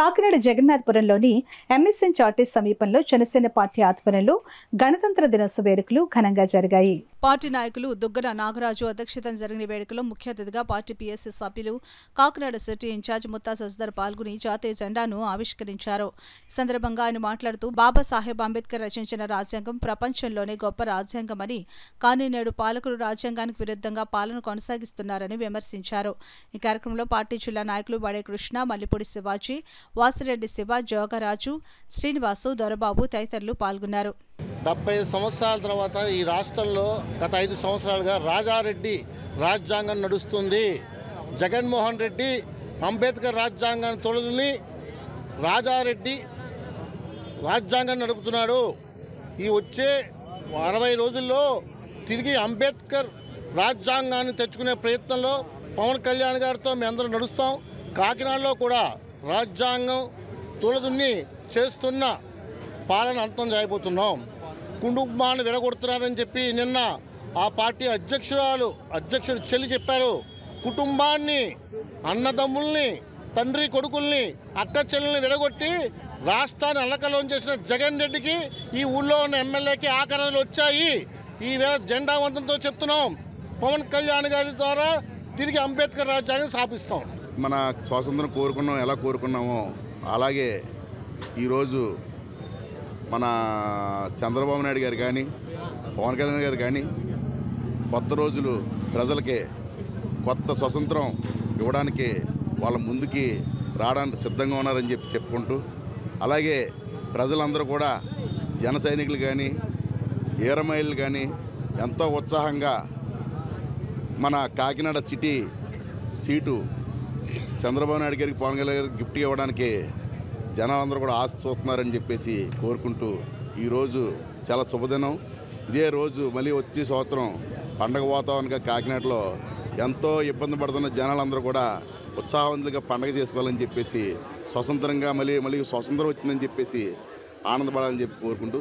Kakinada జగన్నాథపురంలోని MSN చార్టీస్ సమీపంలో Janasena party ఆధ్వర్యంలో గణతంత్ర దినోత్సవ వేడుకలు ఘనంగా జరిగాయి. పార్టీ నాయకులు దుగ్గన నాగరాజు అధ్యక్షతన జరిగిన వేడుకలో ముఖ్య అతిథిగా పార్టీ పీఎస్సీ సభ్యులు కాకినాడ సిటీ ఇన్ఛార్జ్ ముత్తా సజ్దర్ పాల్గొని జాతీయ జెండాను ఆవిష్కరించారు. ఈ సందర్భంగా ఆయన మాట్లాడుతూ బాబాసాహెబ్ అంబేద్కర్ రచించిన రాజ్యాంగం ప్రపంచంలోనే గొప్ప రాజ్యాంగమని, కానీ నేడు పాలకులు రాజ్యాంగానికి విరుద్ధంగా పాలన కొనసాగిస్తున్నారని విమర్శించారు. ఈ కార్యక్రమంలో పార్టీ జిల్లా నాయకులు బడే కృష్ణ, మల్లిపూడి శివాజీ, వాసిరెడ్డి శివ, జోగరాజు, శ్రీనివాసు, దొరబాబు తదితరులు పాల్గొన్నారు. 75 సంవత్సరాల తర్వాత ఈ రాష్ట్రంలో గత 5 సంవత్సరాలుగా రాజారెడ్డి రాజ్యాంగం నడుస్తుంది. జగన్మోహన్ రెడ్డి అంబేద్కర్ రాజ్యాంగాన్ని తొలగి రాజారెడ్డి రాజ్యాంగం నడుపుతున్నాడు. ఈ వచ్చే 60 రోజుల్లో తిరిగి అంబేద్కర్ రాజ్యాంగాన్ని తెచ్చుకునే ప్రయత్నంలో పవన్ కళ్యాణ్ గారితో మేమందరం నడుస్తాం. కాకినాడలో కూడా రాజ్యాంగం తొలదున్ని చేస్తున్న పాలన అంతం చేయబోతున్నాం. కుటుంబాన్ని విడగొడుతున్నారని చెప్పి నిన్న ఆ పార్టీ అధ్యక్షుడు చెల్లి చెప్పారు. కుటుంబాన్ని, అన్నదమ్ముల్ని, తండ్రి కొడుకుల్ని, అక్క చెల్లెల్ని విడగొట్టి రాష్ట్రాన్ని అల్లకల్లోలం చేసిన జగన్ రెడ్డికి ఈ ఊళ్ళో ఉన్న ఎమ్మెల్యేకి ఆకరణలు వచ్చాయి. ఈ వేళ జెండా వంతంతో చెప్తున్నాం, పవన్ కళ్యాణ్ గారి ద్వారా తిరిగి అంబేద్కర్ రాజ్యాంగం స్థాపిస్తాం. మన స్వాతంత్రం కోరుకున్నాం, ఎలా కోరుకున్నామో అలాగే ఈరోజు మన చంద్రబాబు నాయుడు గారు కానీ, పవన్ కళ్యాణ్ గారు కానీ కొత్త రోజులు ప్రజలకి కొత్త స్వతంత్రం ఇవ్వడానికి వాళ్ళ ముందుకి రావడానికి సిద్ధంగా ఉన్నారని చెప్పుకుంటూ, అలాగే ప్రజలందరూ కూడా జన సైనికులు కానీ, ఈరమైళ్ళు కానీ ఎంతో ఉత్సాహంగా మన కాకినాడ సిటీ సీటు చంద్రబాబు నాయుడు గారికి, పవన్ కళ్యాణ్ గారికి గిఫ్ట్ ఇవ్వడానికి జనాలందరూ కూడా ఆశ చూస్తున్నారని చెప్పేసి కోరుకుంటూ, ఈరోజు చాలా శుభదినం. ఇదే రోజు మళ్ళీ వచ్చే సంవత్సరం పండగ వాతావరణంగా కాకినాడలో ఎంతో ఇబ్బంది పడుతున్న జనాలందరూ కూడా ఉత్సాహవంతులుగా పండగ చేసుకోవాలని చెప్పేసి, స్వతంత్రంగా మళ్ళీ స్వతంత్రం వచ్చిందని చెప్పేసి ఆనందపడాలని చెప్పి కోరుకుంటూ